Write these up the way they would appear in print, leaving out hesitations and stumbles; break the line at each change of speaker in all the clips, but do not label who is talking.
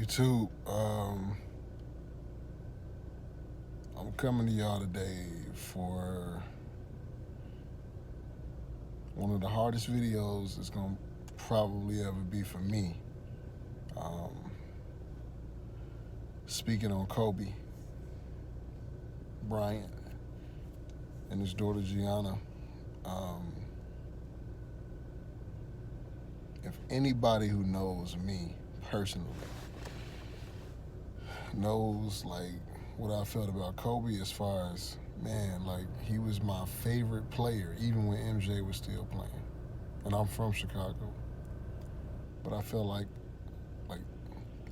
YouTube. I'm coming to y'all today for one of the hardest videos it's gonna probably ever be for me. Um, Speaking on Kobe Bryant and his daughter Gianna. Um, if anybody who knows me personally knows like what I felt about Kobe as far as man, like he was my favorite player even when MJ was still playing. And I'm from Chicago. But I feel like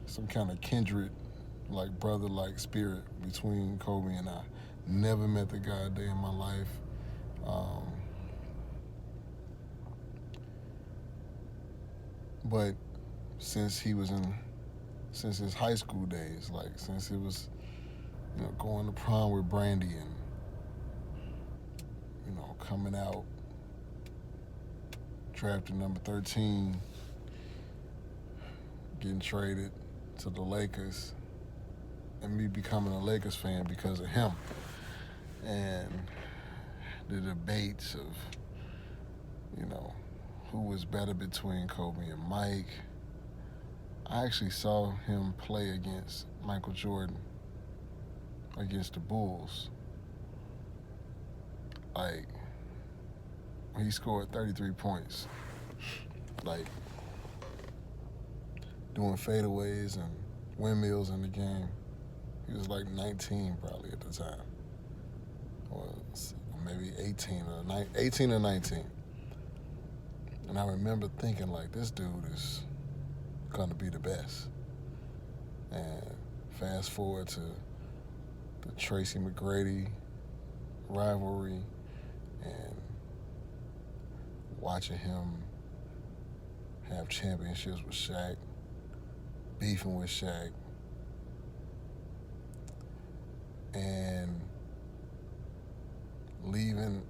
some kind of kindred, like brother like spirit between Kobe and I. Never met the guy a day in my life. Um, but since he was in since his high school days, like since it was, going to prom with Brandy and, coming out drafted number 13, getting traded to the Lakers, and me becoming a Lakers fan because of him. And the debates of, who was better between Kobe and Mike. I actually saw him play against Michael Jordan against the Bulls. Like, he scored 33 points. Like, doing fadeaways and windmills in the game. He was like 19 probably at the time. Or maybe 18 or 19. And I remember thinking like, this dude is gonna be the best. And fast forward to the Tracy McGrady rivalry and watching him have championships with Shaq, beefing with Shaq, and leaving,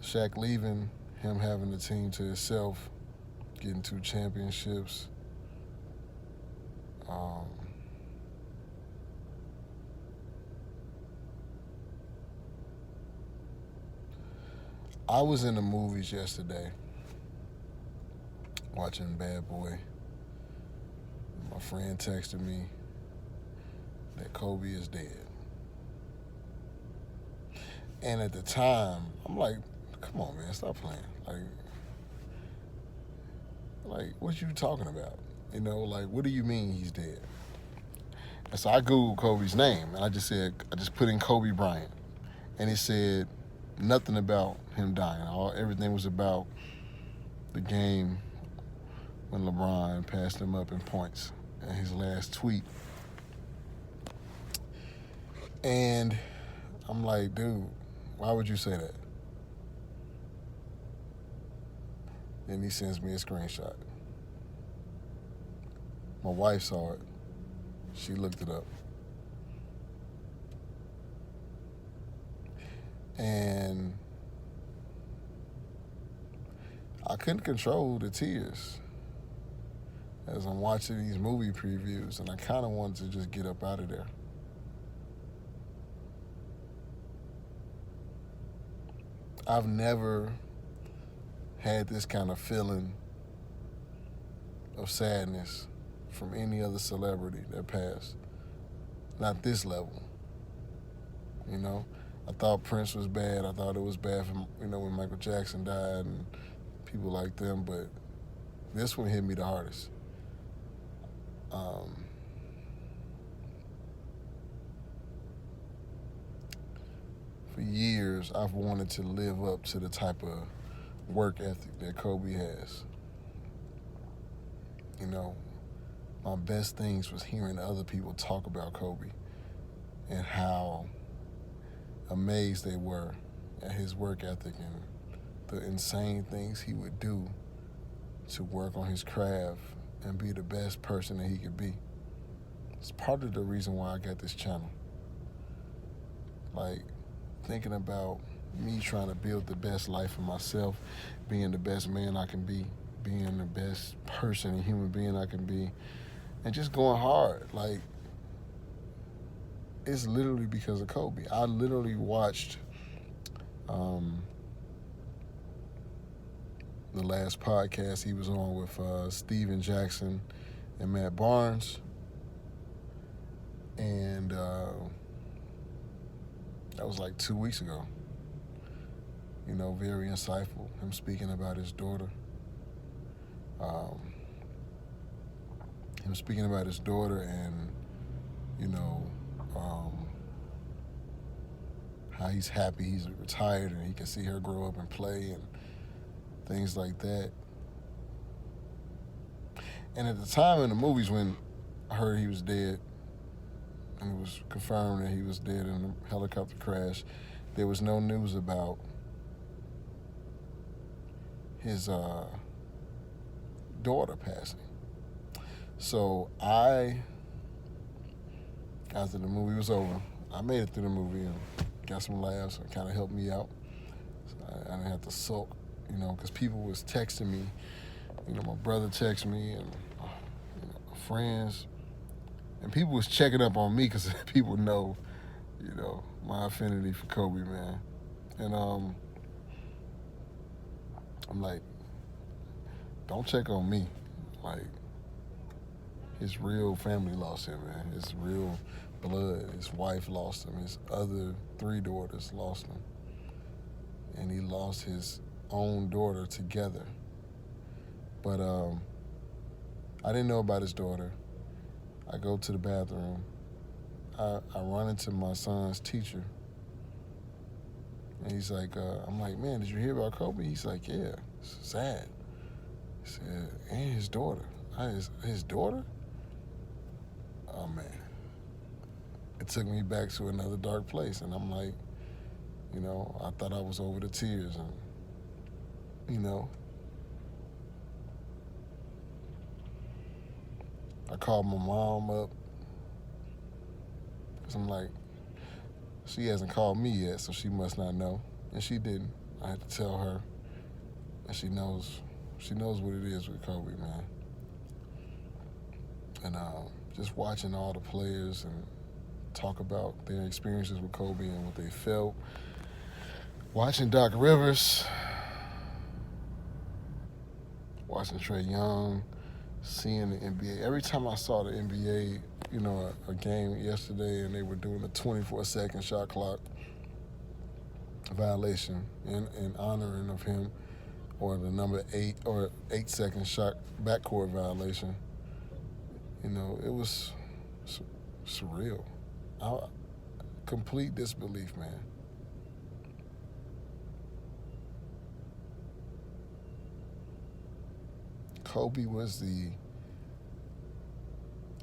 Shaq leaving, him having the team to himself, getting 2 championships. I was in the movies yesterday watching Bad Boy. My friend texted me that Kobe is dead. And at the time, I'm like, come on, man, stop playing. Like, what you talking about? Like, what do you mean he's dead? And so I Googled Kobe's name, and I just put in Kobe Bryant. And it said nothing about him dying. Everything was about the game when LeBron passed him up in points in his last tweet. And I'm like, dude, why would you say that? Then he sends me a screenshot. My wife saw it. She looked it up. And I couldn't control the tears as I'm watching these movie previews, and I kind of wanted to just get up out of there. I've never had this kind of feeling of sadness from any other celebrity that passed. Not this level. I thought Prince was bad. I thought it was bad from, when Michael Jackson died and people like them, but this one hit me the hardest. For years, I've wanted to live up to the type of work ethic that Kobe has. My best things was hearing other people talk about Kobe and how amazed they were at his work ethic and the insane things he would do to work on his craft and be the best person that he could be. It's part of the reason why I got this channel. Like, thinking about me trying to build the best life for myself, being the best man I can be, being the best person and human being I can be, and just going hard. Like, it's literally because of Kobe. I literally watched um, the last podcast he was on with Steven Jackson and Matt Barnes, and that was like 2 weeks ago. You know, very insightful. Him speaking about his daughter. Um, him speaking about his daughter and, you know, um, how he's happy he's retired and he can see her grow up and play and things like that. And at the time in the movies when I heard he was dead and it was confirmed that he was dead in a helicopter crash, there was no news about his daughter passing. So after the movie was over, I made it through the movie and got some laughs and kind of helped me out. So I didn't have to sulk, you know, because people was texting me. You know, my brother texted me and you know, friends. And people was checking up on me because people know, you know, my affinity for Kobe, man. And I'm like, don't check on me. Like, his real family lost him, man. His real blood. His wife lost him. His other 3 daughters lost him. And he lost his own daughter together. But I didn't know about his daughter. I go to the bathroom. I run into my son's teacher. And he's like, I'm like, man, did you hear about Kobe? He's like, yeah, it's sad. He said, and his daughter. His daughter? Oh, man. It took me back to another dark place. And I'm like, you know, I thought I was over the tears. And, you know, I called my mom up. Because I'm like, she hasn't called me yet, so she must not know. And she didn't. I had to tell her. And she knows what it is with Kobe, man. And just watching all the players and talk about their experiences with Kobe and what they felt. Watching Doc Rivers, watching Trae Young, seeing the NBA. Every time I saw the NBA, you know, a game yesterday and they were doing a 24-second shot clock violation in honoring of him, or the number 8 or 8-second shot backcourt violation, you know, it was surreal. Complete disbelief, man. Kobe was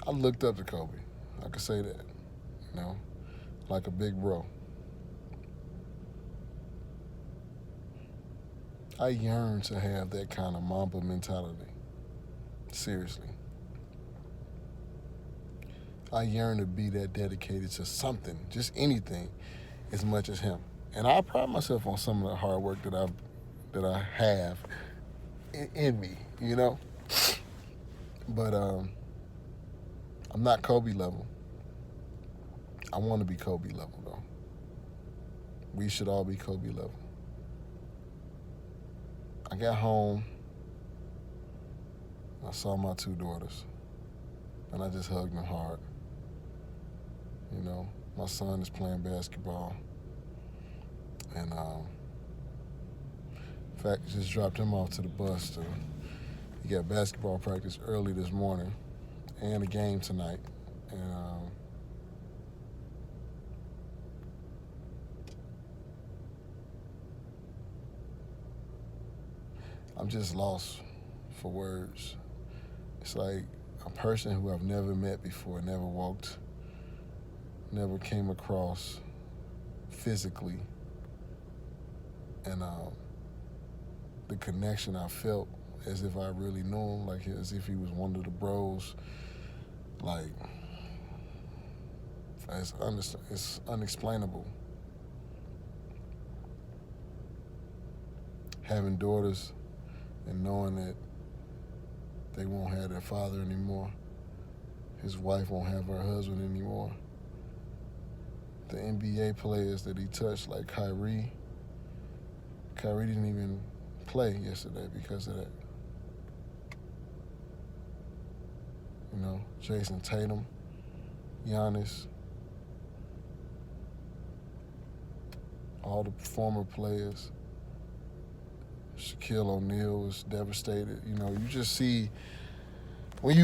I looked up to Kobe. I could say that, you know, like a big bro. I yearn to have that kind of MAMBA mentality. Seriously. I yearn to be that dedicated to something, just anything, as much as him. And I pride myself on some of the hard work that I have in me, you know. But I'm not Kobe level. I want to be Kobe level, though. We should all be Kobe level. I got home. I saw my 2 daughters. And I just hugged them hard. You know, my son is playing basketball. And in fact, just dropped him off to the bus. He got basketball practice early this morning and a game tonight. And I'm just lost for words. It's like a person who I've never met before, never came across physically. And the connection I felt as if I really knew him, like as if he was one of the bros. Like, it's unexplainable. Having daughters and knowing that they won't have their father anymore, his wife won't have her husband anymore. The NBA players that he touched, like Kyrie didn't even play yesterday because of that. You know, Jason Tatum, Giannis, all the former players. Shaquille O'Neal was devastated. You know, you just see when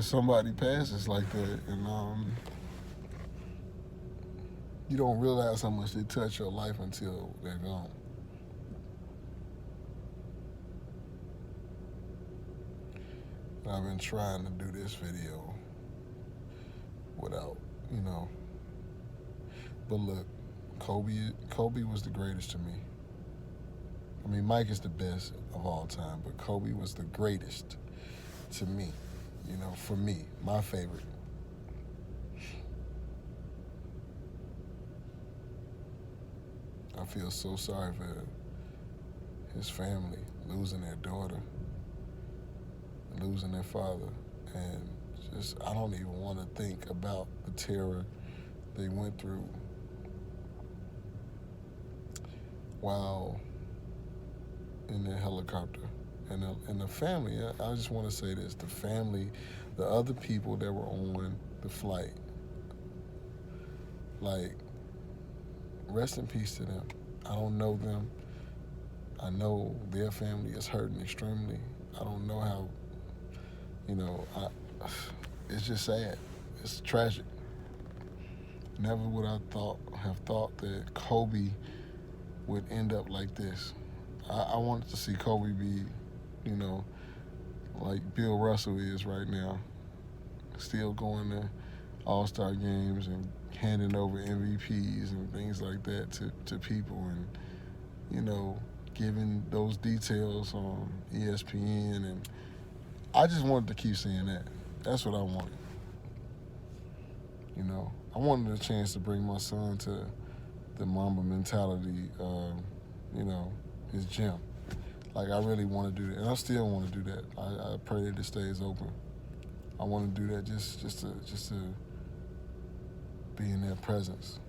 somebody passes like that, and you don't realize how much they touch your life until they're gone. And I've been trying to do this video without, but look, Kobe was the greatest to me. I mean, Mike is the best of all time, but Kobe was the greatest to me. For me, my favorite. I feel so sorry for his family losing their daughter, losing their father, and just I don't even want to think about the terror they went through while in the helicopter. And the family, I just want to say this, the family, the other people that were on the flight, like, rest in peace to them. I don't know them. I know their family is hurting extremely. I don't know how, it's just sad. It's tragic. Never would I have thought that Kobe would end up like this. I wanted to see Kobe be, like Bill Russell is right now, still going to All-Star games and handing over MVPs and things like that to people, and giving those details on ESPN, and I just wanted to keep seeing that. That's what I wanted. I wanted a chance to bring my son to the MAMBA mentality, his gym. Like, I really want to do that, and I still want to do that. I pray that it stays open. I want to do that just to be in their presence.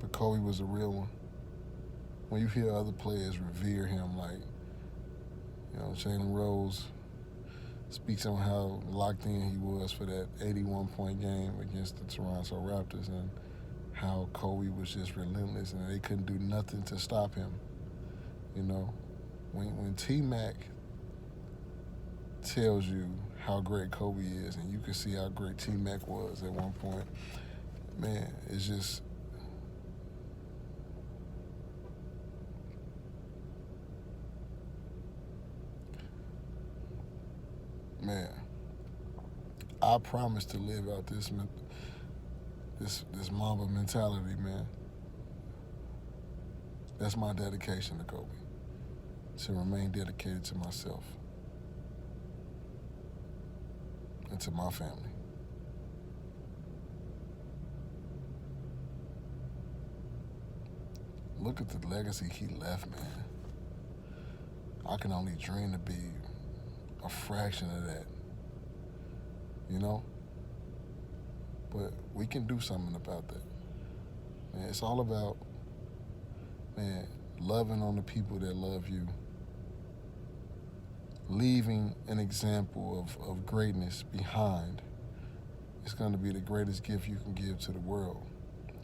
But Kobe was a real one. When you hear other players revere him, like, Jalen Rose speaks on how locked in he was for that 81-point game against the Toronto Raptors, and how Kobe was just relentless and they couldn't do nothing to stop him. When T-Mac tells you how great Kobe is, and you can see how great T-Mac was at one point, man, it's just, man, I promise to live out this Mamba mentality, man. That's my dedication to Kobe, to remain dedicated to myself and to my family. Look at the legacy he left, man. I can only dream to be a fraction of that, But we can do something about that. Man, it's all about, man, loving on the people that love you, leaving an example of greatness behind. It's going to be the greatest gift you can give to the world.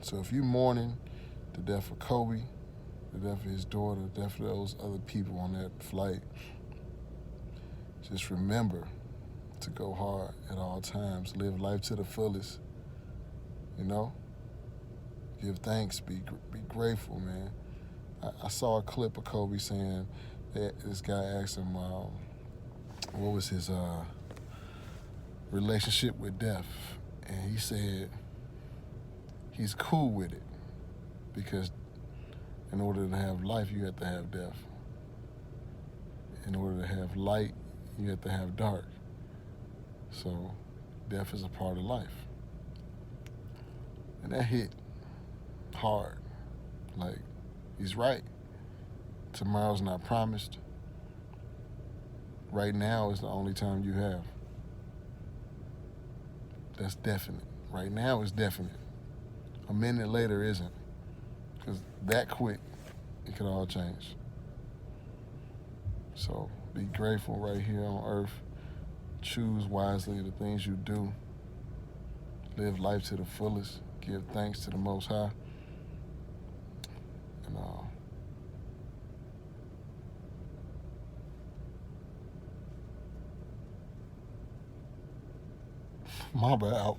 So if you're mourning the death of Kobe, the death of his daughter, the death of those other people on that flight, just remember to go hard at all times. Live life to the fullest. Give thanks. Be grateful, man. I saw a clip of Kobe saying that this guy asked him what was his relationship with death, and he said he's cool with it because in order to have life, you have to have death. In order to have light, you have to have dark. So death is a part of life. And that hit hard. Like, he's right. Tomorrow's not promised. Right now is the only time you have. That's definite. Right now is definite. A minute later isn't. Because that quick, it could all change. So be grateful right here on earth. Choose wisely the things you do. Live life to the fullest. Give thanks to the Most High. And MAMBA out.